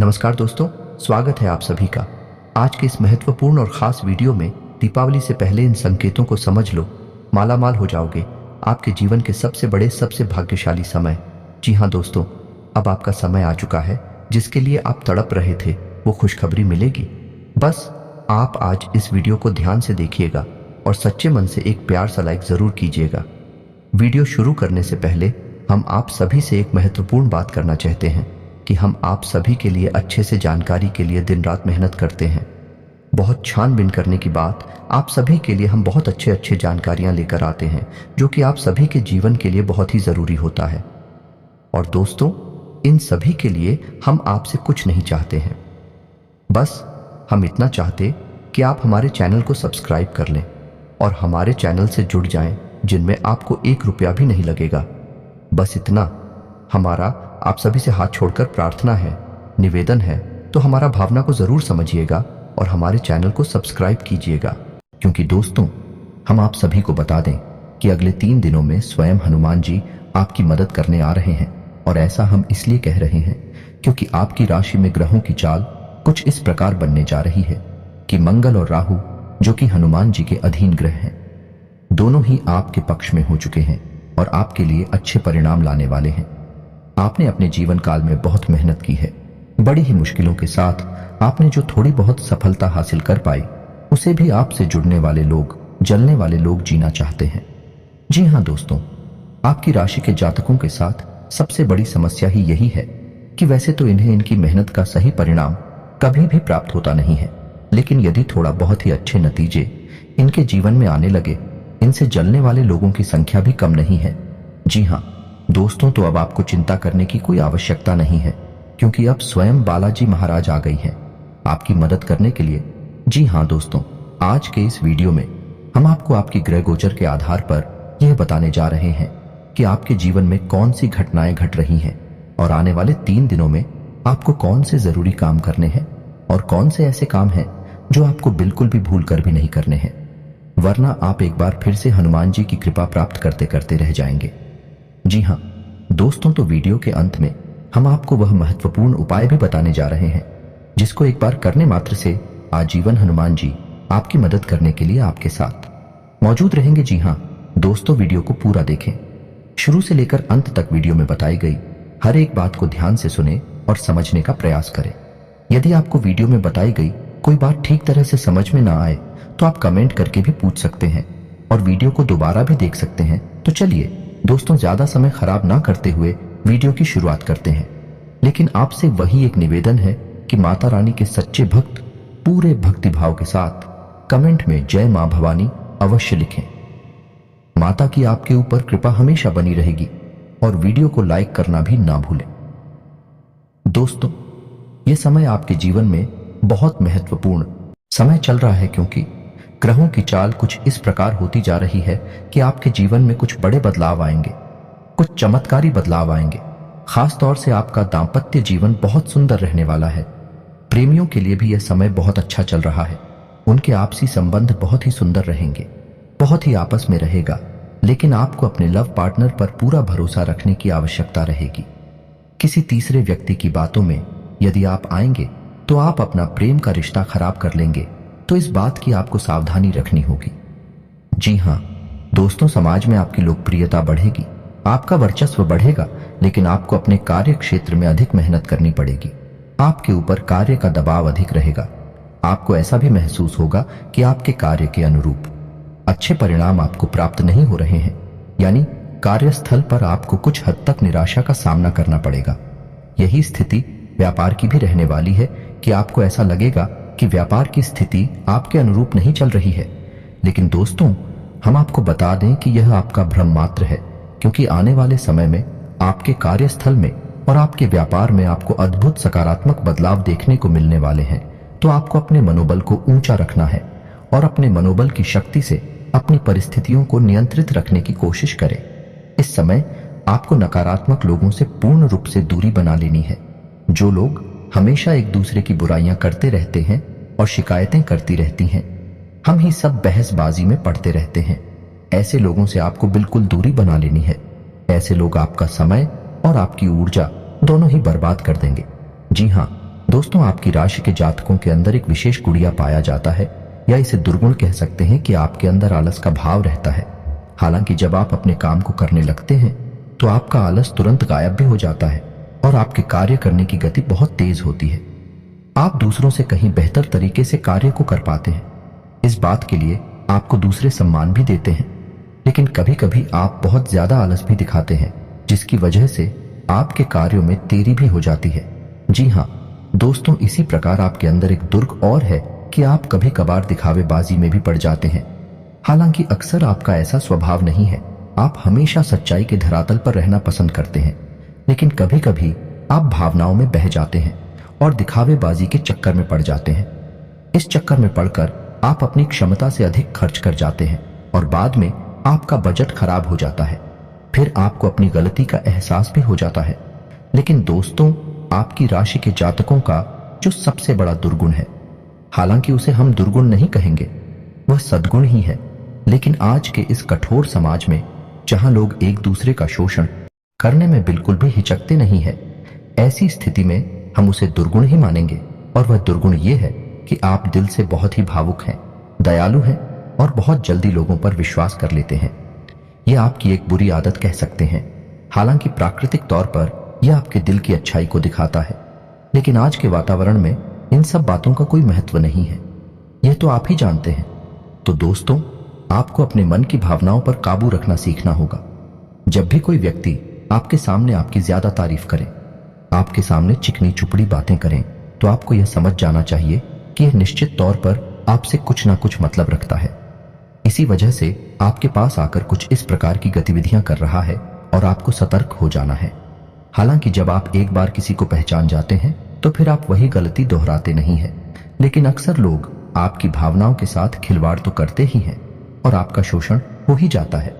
नमस्कार दोस्तों, स्वागत है आप सभी का। आज के इस महत्वपूर्ण और ख़ास वीडियो में दीपावली से पहले इन संकेतों को समझ लो, मालामाल हो जाओगे। आपके जीवन के सबसे बड़े, सबसे भाग्यशाली समय। जी हाँ दोस्तों, अब आपका समय आ चुका है जिसके लिए आप तड़प रहे थे, वो खुशखबरी मिलेगी। बस आप आज इस वीडियो को ध्यान से देखिएगा और सच्चे मन से एक प्यार सा लाइक ज़रूर कीजिएगा। वीडियो शुरू करने से पहले हम आप सभी से एक महत्वपूर्ण बात करना चाहते हैं कि हम आप सभी के लिए अच्छे से जानकारी के लिए दिन रात मेहनत करते हैं। बहुत छानबीन करने की बात, आप सभी के लिए हम बहुत अच्छे जानकारियां लेकर आते हैं जो कि आप सभी के जीवन के लिए बहुत ही ज़रूरी होता है। और दोस्तों, इन सभी के लिए हम आपसे कुछ नहीं चाहते हैं, बस हम इतना चाहते कि आप हमारे चैनल को सब्सक्राइब कर लें और हमारे चैनल से जुड़ जाएं, जिनमें आपको 1 रुपया भी नहीं लगेगा। बस इतना हमारा आप सभी से हाथ छोड़कर प्रार्थना है, निवेदन है। तो हमारा भावना को ज़रूर समझिएगा और हमारे चैनल को सब्सक्राइब कीजिएगा, क्योंकि दोस्तों, हम आप सभी को बता दें कि अगले 3 दिनों में स्वयं हनुमान जी आपकी मदद करने आ रहे हैं। और ऐसा हम इसलिए कह रहे हैं क्योंकि आपकी राशि में ग्रहों की चाल कुछ इस प्रकार बनने जा रही है कि मंगल और राहु, जो कि हनुमान जी के अधीन ग्रह हैं, दोनों ही आपके पक्ष में हो चुके हैं और आपके लिए अच्छे परिणाम लाने वाले हैं। आपने अपने जीवन काल में बहुत मेहनत की है, बड़ी ही मुश्किलों के साथ आपने जो थोड़ी बहुत सफलता हासिल कर पाई, उसे भी आपसे जुड़ने वाले लोग, जलने वाले लोग जीना चाहते हैं। जी हाँ दोस्तों, आपकी राशि के जातकों के साथ सबसे बड़ी समस्या ही यही है कि वैसे तो इन्हें इनकी मेहनत का सही परिणाम कभी भी प्राप्त होता नहीं है, लेकिन यदि थोड़ा बहुत ही अच्छे नतीजे इनके जीवन में आने लगे, इनसे जलने वाले लोगों की संख्या भी कम नहीं है। जी हाँ दोस्तों, तो अब आपको चिंता करने की कोई आवश्यकता नहीं है, क्योंकि अब स्वयं बालाजी महाराज आ गई हैं आपकी मदद करने के लिए। जी हाँ दोस्तों, आज के इस वीडियो में हम आपको आपकी ग्रह गोचर के आधार पर यह बताने जा रहे हैं कि आपके जीवन में कौन सी घटनाएं घट रही हैं और आने वाले 3 दिनों में आपको कौन से जरूरी काम करने हैं और कौन से ऐसे काम हैं जो आपको बिल्कुल भी भूल कर भी नहीं करने हैं, वरना आप एक बार फिर से हनुमान जी की कृपा प्राप्त करते करते रह जाएंगे। जी हाँ दोस्तों, तो वीडियो के अंत में हम आपको वह महत्वपूर्ण उपाय भी बताने जा रहे हैं जिसको एक बार करने मात्र से आजीवन हनुमान जी आपकी मदद करने के लिए आपके साथ मौजूद रहेंगे। जी हाँ दोस्तों, वीडियो को पूरा देखें, शुरू से लेकर अंत तक वीडियो में बताई गई हर एक बात को ध्यान से सुने और समझने का प्रयास करें। यदि आपको वीडियो में बताई गई कोई बात ठीक तरह से समझ में ना आए तो आप कमेंट करके भी पूछ सकते हैं और वीडियो को दोबारा भी देख सकते हैं। तो चलिए दोस्तों, ज्यादा समय खराब ना करते हुए वीडियो की शुरुआत करते हैं। लेकिन आपसे वही एक निवेदन है कि माता रानी के सच्चे भक्त पूरे भक्तिभाव के साथ कमेंट में जय मां भवानी अवश्य लिखें। माता की आपके ऊपर कृपा हमेशा बनी रहेगी और वीडियो को लाइक करना भी ना भूलें। दोस्तों, यह समय आपके जीवन में बहुत महत्वपूर्ण समय चल रहा है, क्योंकि ग्रहों की चाल कुछ इस प्रकार होती जा रही है कि आपके जीवन में कुछ बड़े बदलाव आएंगे, कुछ चमत्कारी बदलाव आएंगे। खास तौर से आपका दांपत्य जीवन बहुत सुंदर रहने वाला है। प्रेमियों के लिए भी यह समय बहुत अच्छा चल रहा है। उनके आपसी संबंध बहुत ही सुंदर रहेंगे, बहुत ही आपस में रहेगा। लेकिन आपको अपने लव पार्टनर पर पूरा भरोसा रखने की आवश्यकता रहेगी। किसी तीसरे व्यक्ति की बातों में यदि आप आएंगे तो आप अपना प्रेम का रिश्ता खराब कर लेंगे, तो इस बात की आपको सावधानी रखनी होगी। जी हाँ दोस्तों, समाज में आपकी लोकप्रियता बढ़ेगी, आपका वर्चस्व बढ़ेगा, लेकिन आपको अपने कार्य क्षेत्र में अधिक मेहनत करनी पड़ेगी। आपके ऊपर कार्य का दबाव अधिक रहेगा। आपको ऐसा भी महसूस होगा कि आपके कार्य के अनुरूप अच्छे परिणाम आपको प्राप्त नहीं हो रहे हैं, यानी कार्यस्थल पर आपको कुछ हद तक निराशा का सामना करना पड़ेगा। यही स्थिति व्यापार की भी रहने वाली है कि आपको ऐसा लगेगा कि व्यापार की स्थिति आपके अनुरूप नहीं चल रही है। लेकिन दोस्तों, हम आपको बता दें कि यह आपका भ्रम मात्र है, क्योंकि आने वाले समय में आपके कार्यस्थल में और आपके व्यापार में आपको अद्भुत सकारात्मक बदलाव देखने को मिलने वाले हैं। तो आपको अपने मनोबल को ऊंचा रखना है और अपने मनोबल की शक्ति से अपनी परिस्थितियों को नियंत्रित रखने की कोशिश करें। इस समय आपको नकारात्मक लोगों से पूर्ण रूप से दूरी बना लेनी है। जो लोग हमेशा एक दूसरे की बुराइयां करते रहते हैं और शिकायतें करती रहती हैं, हम ही सब बहसबाजी में पड़ते रहते हैं, ऐसे लोगों से आपको बिल्कुल दूरी बना लेनी है। ऐसे लोग आपका समय और आपकी ऊर्जा दोनों ही बर्बाद कर देंगे। जी हाँ दोस्तों, आपकी राशि के जातकों के अंदर एक विशेष गुड़िया पाया जाता है, या इसे दुर्गुण कह सकते हैं कि आपके अंदर आलस का भाव रहता है। हालांकि जब आप अपने काम को करने लगते हैं तो आपका आलस तुरंत गायब भी हो जाता है और आपके कार्य करने की गति बहुत तेज होती है। आप दूसरों से कहीं बेहतर तरीके से कार्य को कर पाते हैं। इस बात के लिए आपको दूसरे सम्मान भी देते हैं। लेकिन कभी कभी आप बहुत ज्यादा आलस भी दिखाते हैं, जिसकी वजह से आपके कार्यों में देरी भी हो जाती है। जी हाँ दोस्तों, इसी प्रकार आपके अंदर एक दुर्ग और है कि आप कभी कभार दिखावेबाजी में भी पड़ जाते हैं। हालांकि अक्सर आपका ऐसा स्वभाव नहीं है। आप हमेशा सच्चाई के धरातल पर रहना पसंद करते हैं, लेकिन कभी कभी आप भावनाओं में बह जाते हैं और दिखावेबाजी के चक्कर में पड़ जाते हैं। इस चक्कर में पड़कर आप अपनी क्षमता से अधिक खर्च कर जाते हैं और बाद में आपका बजट खराब हो जाता है। फिर आपको अपनी गलती का एहसास भी हो जाता है। लेकिन दोस्तों, आपकी राशि के जातकों का जो सबसे बड़ा दुर्गुण है, हालांकि उसे हम दुर्गुण नहीं कहेंगे, वह सद्गुण ही है। लेकिन आज के इस कठोर समाज में, जहां लोग एक दूसरे का शोषण करने में बिल्कुल भी हिचकते नहीं है, ऐसी स्थिति में हम उसे दुर्गुण ही मानेंगे। और वह दुर्गुण ये है कि आप दिल से बहुत ही भावुक हैं, दयालु हैं और बहुत जल्दी लोगों पर विश्वास कर लेते हैं। यह आपकी एक बुरी आदत कह सकते हैं। हालांकि प्राकृतिक तौर पर यह आपके दिल की अच्छाई को दिखाता है, लेकिन आज के वातावरण में इन सब बातों का कोई महत्व नहीं है। यह तो आप ही जानते हैं। तो दोस्तों, आपको अपने मन की भावनाओं पर काबू रखना सीखना होगा। जब भी कोई व्यक्ति आपके सामने आपकी ज्यादा तारीफ करे, आपके सामने चिकनी चुपड़ी बातें करें, तो आपको यह समझ जाना चाहिए कि यह निश्चित तौर पर आपसे कुछ ना कुछ मतलब रखता है। इसी वजह से आपके पास आकर कुछ इस प्रकार की गतिविधियां कर रहा है और आपको सतर्क हो जाना है। हालांकि जब आप एक बार किसी को पहचान जाते हैं तो फिर आप वही गलती दोहराते नहीं हैं। लेकिन अक्सर लोग आपकी भावनाओं के साथ खिलवाड़ तो करते ही हैं और आपका शोषण हो ही जाता है।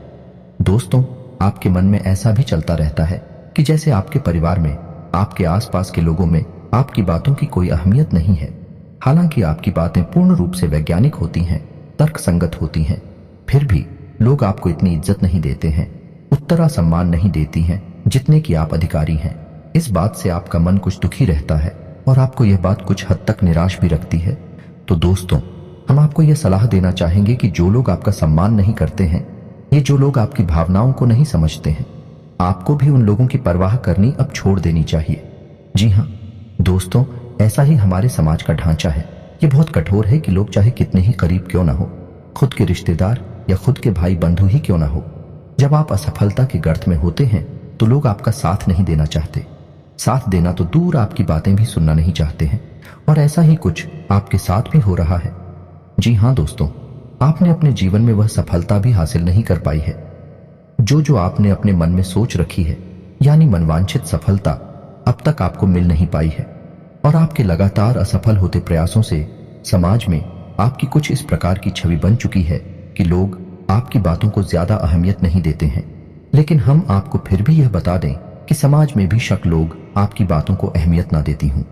दोस्तों, आपके मन में ऐसा भी चलता रहता है कि जैसे आपके परिवार में, आपके आसपास के लोगों में आपकी बातों की कोई अहमियत नहीं है। हालांकि आपकी बातें पूर्ण रूप से वैज्ञानिक होती हैं, तर्कसंगत होती हैं, फिर भी लोग आपको इतनी इज्जत नहीं देते हैं, उतना सम्मान नहीं देती हैं जितने कि आप अधिकारी हैं। इस बात से आपका मन कुछ दुखी रहता है और आपको यह बात कुछ हद तक निराश भी रखती है। तो दोस्तों, हम आपको यह सलाह देना चाहेंगे कि जो लोग आपका सम्मान नहीं करते हैं, ये जो लोग आपकी भावनाओं को नहीं समझते हैं, आपको भी उन लोगों की परवाह करनी अब छोड़ देनी चाहिए। जी हाँ दोस्तों, ऐसा ही हमारे समाज का ढांचा है। ये बहुत कठोर है कि लोग चाहे कितने ही करीब क्यों ना हो, खुद के रिश्तेदार या खुद के भाई बंधु ही क्यों ना हो, जब आप असफलता के गर्त में होते हैं तो लोग आपका साथ नहीं देना चाहते। साथ देना तो दूर, आपकी बातें भी सुनना नहीं चाहते हैं। और ऐसा ही कुछ आपके साथ भी हो रहा है। जी हाँ दोस्तों, आपने अपने जीवन में वह सफलता भी हासिल नहीं कर पाई है जो आपने अपने मन में सोच रखी है, यानी मनवांछित सफलता अब तक आपको मिल नहीं पाई है। और आपके लगातार असफल होते प्रयासों से समाज में आपकी कुछ इस प्रकार की छवि बन चुकी है कि लोग आपकी बातों को ज्यादा अहमियत नहीं देते हैं। लेकिन हम आपको फिर भी यह बता दें कि समाज में भी शक लोग आपकी बातों को अहमियत ना देती हूं,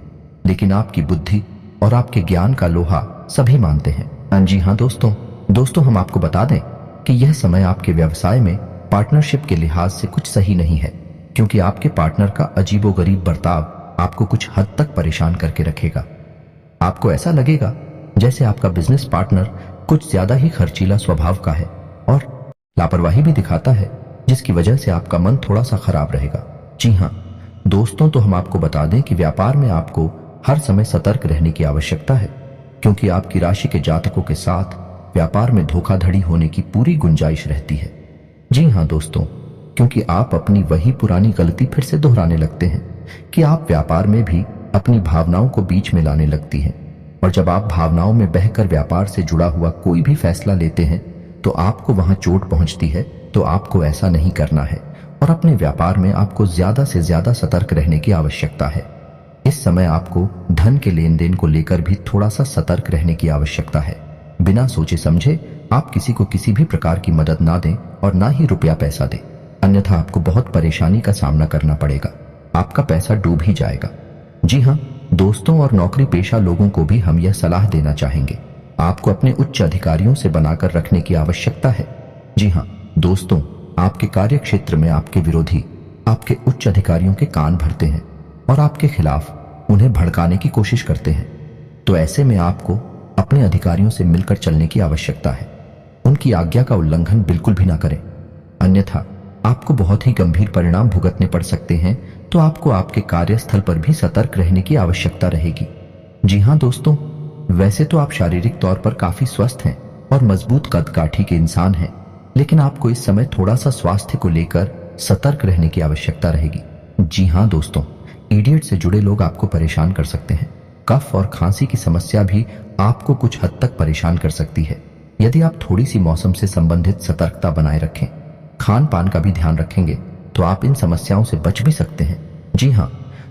लेकिन आपकी बुद्धि और आपके ज्ञान का लोहा सभी मानते हैं। जी हाँ दोस्तों, हम आपको बता दें कि यह समय आपके व्यवसाय में पार्टनरशिप के लिहाज से कुछ सही नहीं है, क्योंकि आपके पार्टनर का अजीबोगरीब बर्ताव आपको कुछ हद तक परेशान करके रखेगा। आपको ऐसा लगेगा जैसे आपका बिजनेस पार्टनर कुछ ज्यादा ही खर्चीला स्वभाव का है और लापरवाही भी दिखाता है, जिसकी वजह से आपका मन थोड़ा सा खराब रहेगा। जी हाँ दोस्तों, तो हम आपको बता दें कि व्यापार में आपको हर समय सतर्क रहने की आवश्यकता है, क्योंकि आपकी राशि के जातकों के साथ व्यापार में धोखाधड़ी होने की पूरी गुंजाइश रहती है। जी हाँ दोस्तों, क्योंकि आप अपनी वही पुरानी गलती फिर से दोहराने लगते हैं कि आप व्यापार में भी अपनी भावनाओं को बीच में लाने लगती हैं। और जब आप भावनाओं में बहकर व्यापार से जुड़ा हुआ कोई भी फैसला लेते हैं तो आपको वहां चोट पहुंचती है। तो आपको ऐसा नहीं करना है और अपने व्यापार में आपको ज्यादा से ज्यादा सतर्क रहने की आवश्यकता है। इस समय आपको धन के लेन देन को लेकर भी थोड़ा सा सतर्क रहने की आवश्यकता है। बिना सोचे समझे आप किसी को किसी भी प्रकार की मदद ना दें और ना ही रुपया पैसा दें, अन्यथा आपको बहुत परेशानी का सामना करना पड़ेगा। आपका पैसा डूब ही जाएगा। जी हाँ दोस्तों, और नौकरी पेशा लोगों को भी हम यह सलाह देना चाहेंगे, आपको अपने उच्च अधिकारियों से बनाकर रखने की आवश्यकता है। जी हाँ दोस्तों, आपके कार्य क्षेत्र में आपके विरोधी आपके उच्च अधिकारियों के कान भरते हैं और आपके खिलाफ उन्हें भड़काने की कोशिश करते हैं। तो ऐसे में आपको अपने अधिकारियों से मिलकर चलने की आवश्यकता है। उनकी आज्ञा का उल्लंघन बिल्कुल भी ना करें, अन्यथा आपको बहुत ही गंभीर परिणाम भुगतने पड़ सकते हैं। तो आपको आपके कार्यस्थल पर भी सतर्क रहने की आवश्यकता रहेगी। जी हाँ दोस्तों, वैसे तो आप शारीरिक तौर पर काफी स्वस्थ हैं और मजबूत कदकाठी के इंसान हैं, लेकिन आपको इस समय थोड़ा सा स्वास्थ्य को लेकर सतर्क रहने की आवश्यकता रहेगी। जी हाँ दोस्तों, ईडियट से जुड़े लोग आपको परेशान कर सकते हैं। कफ और खांसी की समस्या भी आपको कुछ हद तक परेशान कर सकती है। यदि आप थोड़ी सी मौसम से संबंधित सतर्कता बनाए रखें, खान पान का भी ध्यान रखेंगे, तो आप इन समस्याओं से बच भी सकते हैं। जी हाँ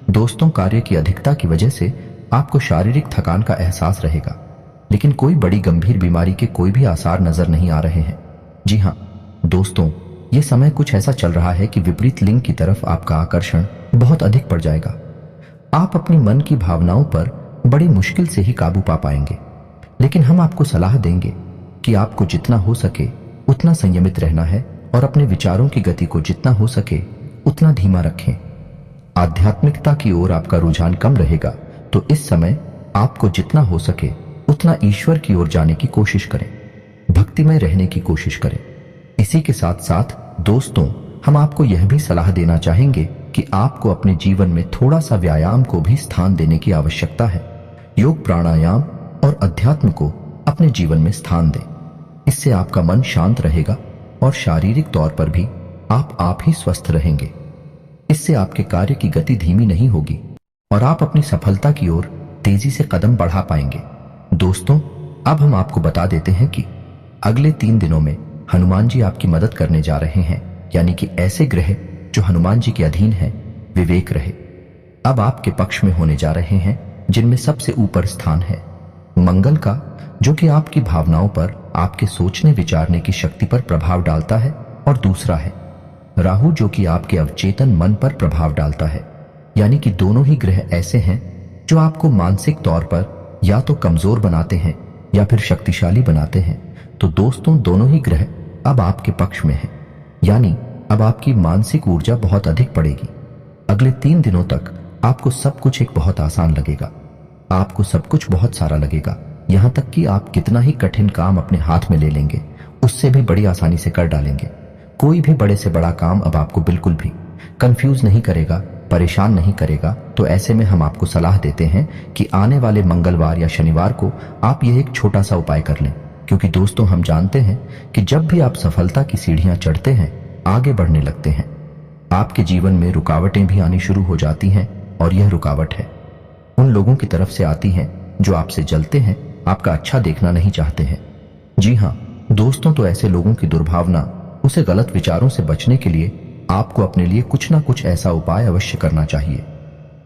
दोस्तों, कार्य की अधिकता की वजह से आपको शारीरिक थकान का एहसास रहेगा, लेकिन कोई बड़ी गंभीर बीमारी के कोई भी आसार नजर नहीं आ रहे हैं। जी हाँ दोस्तों, ये समय कुछ ऐसा चल रहा है कि विपरीत लिंग की तरफ आपका आकर्षण बहुत अधिक पड़ जाएगा। आप अपनी मन की भावनाओं पर बड़ी मुश्किल से ही काबू पा पाएंगे, लेकिन हम आपको सलाह देंगे कि आपको जितना हो सके उतना संयमित रहना है और अपने विचारों की गति को जितना हो सके उतना धीमा रखें। आध्यात्मिकता की ओर आपका रुझान कम रहेगा, तो इस समय आपको जितना हो सके उतना ईश्वर की ओर जाने की कोशिश करें, भक्तिमय रहने की कोशिश करें। इसी के साथ साथ दोस्तों, हम आपको यह भी सलाह देना चाहेंगे कि आपको अपने जीवन में थोड़ा सा व्यायाम को भी स्थान देने की आवश्यकता है। योग, प्राणायाम और अध्यात्म को अपने जीवन में स्थान दें। इससे आपका मन शांत रहेगा और शारीरिक तौर पर भी आप ही स्वस्थ रहेंगे। इससे आपके कार्य की गति धीमी नहीं होगी और आप अपनी सफलता की ओर तेजी से कदम बढ़ा पाएंगे। दोस्तों, अब हम आपको बता देते हैं कि अगले 3 दिनों में हनुमान जी आपकी मदद करने जा रहे हैं, यानी कि ऐसे ग्रह जो हनुमान जी के अधीन हैं, विवेक रहे अब आपके पक्ष में होने जा रहे हैं, जिनमें सबसे ऊपर स्थान है मंगल का, जो कि आपकी भावनाओं पर, आपके सोचने विचारने की शक्ति पर प्रभाव डालता है, और दूसरा है राहु, जो कि आपके अवचेतन मन पर प्रभाव डालता है। यानी कि दोनों ही ग्रह ऐसे हैं जो आपको मानसिक तौर पर या तो कमजोर बनाते हैं या फिर शक्तिशाली बनाते हैं। तो दोस्तों, दोनों ही ग्रह अब आपके पक्ष में हैं, यानी अब आपकी मानसिक ऊर्जा बहुत अधिक बढ़ेगी। अगले 3 दिनों तक आपको सब कुछ एक बहुत आसान लगेगा, आपको सब कुछ बहुत सारा लगेगा, यहां तक कि आप कितना ही कठिन काम अपने हाथ में ले लेंगे, उससे भी बड़ी आसानी से कर डालेंगे। कोई भी बड़े से बड़ा काम अब आपको बिल्कुल भी कंफ्यूज नहीं करेगा, परेशान नहीं करेगा। तो ऐसे में हम आपको सलाह देते हैं कि आने वाले मंगलवार या शनिवार को आप यह एक छोटा सा उपाय कर लें, क्योंकि दोस्तों, हम जानते हैं कि जब भी आप सफलता की सीढ़ियां चढ़ते हैं, आगे बढ़ने लगते हैं, आपके जीवन में रुकावटें भी आनी शुरू हो जाती हैं, और यह रुकावट है उन लोगों की तरफ से आती हैं जो आपसे जलते हैं, आपका अच्छा देखना नहीं चाहते हैं। जी हाँ दोस्तों, तो ऐसे लोगों की दुर्भावना, उसे गलत विचारों से बचने के लिए आपको अपने लिए कुछ ना कुछ ऐसा उपाय अवश्य करना चाहिए,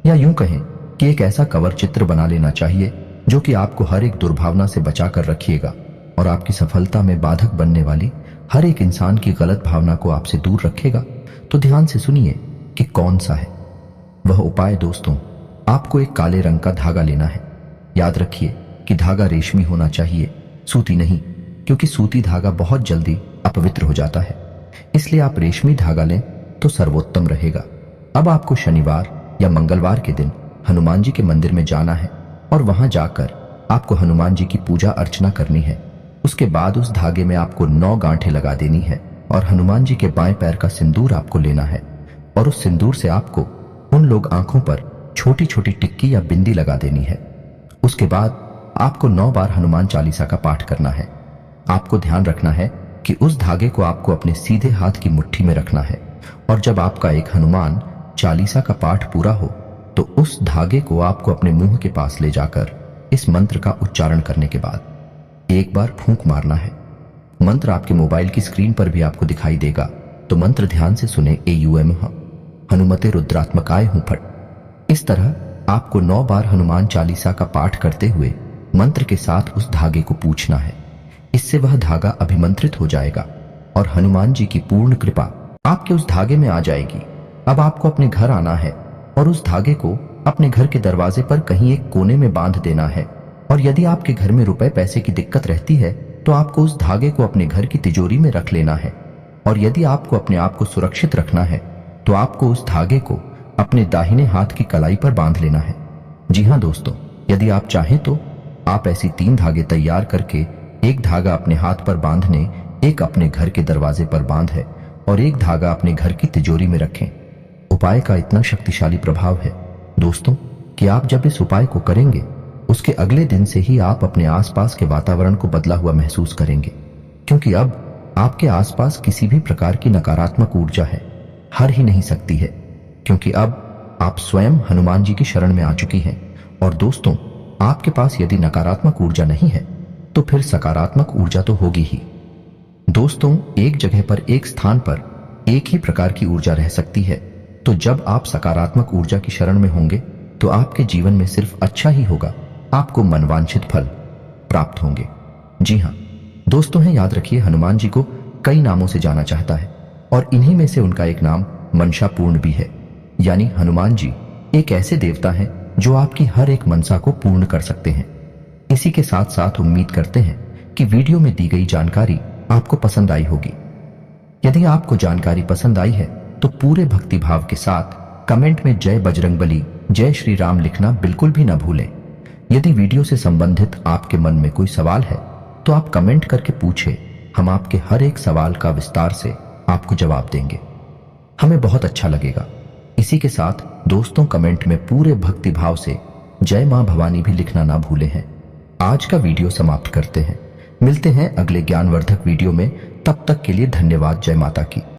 या यूं कहें कि एक ऐसा कवर चित्र बना लेना चाहिए जो कि आपको हर एक दुर्भावना से बचा कर रखिएगा और आपकी सफलता में बाधक बनने वाली हर एक इंसान की गलत भावना को आपसे दूर रखेगा। तो ध्यान से सुनिए कि कौन सा है वह उपाय। दोस्तों, आपको एक काले रंग का धागा लेना है। याद रखिए कि धागा रेशमी होना चाहिए, सूती नहीं, क्योंकि सूती धागा बहुत जल्दी अपवित्र हो जाता है। इसलिए आप रेशमी धागा लें तो सर्वोत्तम रहेगा। अब आपको शनिवार या मंगलवार के दिन हनुमान जी के मंदिर में जाना है और वहां जाकर आपको हनुमान जी की पूजा अर्चना करनी है। उसके बाद उस धागे में आपको 9 गांठें लगा देनी है और हनुमान जी के बाएं पैर का सिंदूर आपको लेना है, और उस सिंदूर से आपको उन लोग आंखों पर छोटी छोटी टिक्की या बिंदी लगा देनी है। उसके बाद आपको 9 बार हनुमान चालीसा का पाठ करना है। आपको ध्यान रखना है कि उस धागे को आपको अपने सीधे हाथ की मुट्ठी में रखना है, और जब आपका एक हनुमान चालीसा का पाठ पूरा हो तो उस धागे को आपको अपने मुंह के पास ले जाकर इस मंत्र का उच्चारण करने के बाद एक बार फूंक मारना है। मंत्र आपके मोबाइल की स्क्रीन पर भी आपको दिखाई देगा, तो मंत्र ध्यान से सुने। एयूएम हनुमते रुद्रात्मकाय हूं फट। इस तरह आपको 9 बार हनुमान चालीसा का पाठ करते हुए मंत्र के साथ उस धागे को पूछना है। इससे वह धागा अभिमंत्रित हो जाएगा और हनुमान जी की पूर्ण कृपा आपके उस धागे में आ जाएगी। अब आपको अपने घर आना है और उस धागे को अपने घर के दरवाजे पर कहीं एक कोने में बांध देना है। और यदि आपके घर में रुपए पैसे की दिक्कत रहती है तो आपको उस धागे को अपने घर की तिजोरी में रख लेना है। और यदि आपको अपने आप को सुरक्षित रखना है तो आपको उस धागे को अपने दाहिने हाथ की कलाई पर बांध लेना है। जी हाँ दोस्तों, यदि आप चाहें तो आप ऐसी 3 धागे तैयार करके एक धागा अपने हाथ पर बांधने, एक अपने घर के दरवाजे पर बांधे और एक धागा अपने घर की तिजोरी में रखें। उपाय का इतना शक्तिशाली प्रभाव है दोस्तों कि आप जब इस उपाय को करेंगे उसके अगले दिन से ही आप अपने आसपास के वातावरण को बदला हुआ महसूस करेंगे, क्योंकि अब आपके आसपास किसी भी प्रकार की नकारात्मक ऊर्जा है हर ही नहीं सकती है, क्योंकि अब आप स्वयं हनुमान जी की शरण में आ चुकी हैं। और दोस्तों, आपके पास यदि नकारात्मक ऊर्जा नहीं है तो फिर सकारात्मक ऊर्जा तो होगी ही। दोस्तों, एक जगह पर, एक स्थान पर एक ही प्रकार की ऊर्जा रह सकती है, तो जब आप सकारात्मक ऊर्जा की शरण में होंगे तो आपके जीवन में सिर्फ अच्छा ही होगा, आपको मनवांछित फल प्राप्त होंगे। जी हाँ दोस्तों, है याद रखिए, हनुमान जी को कई नामों से जाना चाहता है और इन्हीं में से उनका एक नाम मनसापूर्ण भी है। यानी हनुमान जी एक ऐसे देवता हैं जो आपकी हर एक मनसा को पूर्ण कर सकते हैं। इसी के साथ साथ उम्मीद करते हैं कि वीडियो में दी गई जानकारी आपको पसंद आई होगी। यदि आपको जानकारी पसंद आई है तो पूरे भक्तिभाव के साथ कमेंट में जय बजरंगबली, जय श्री राम लिखना बिल्कुल भी न भूलें। यदि वीडियो से संबंधित आपके मन में कोई सवाल है तो आप कमेंट करके पूछें, हम आपके हर एक सवाल का विस्तार से आपको जवाब देंगे, हमें बहुत अच्छा लगेगा। इसी के साथ दोस्तों, कमेंट में पूरे भक्तिभाव से जय मां भवानी भी लिखना ना भूले हैं। आज का वीडियो समाप्त करते हैं, मिलते हैं अगले ज्ञानवर्धक वीडियो में, तब तक के लिए धन्यवाद। जय माता की।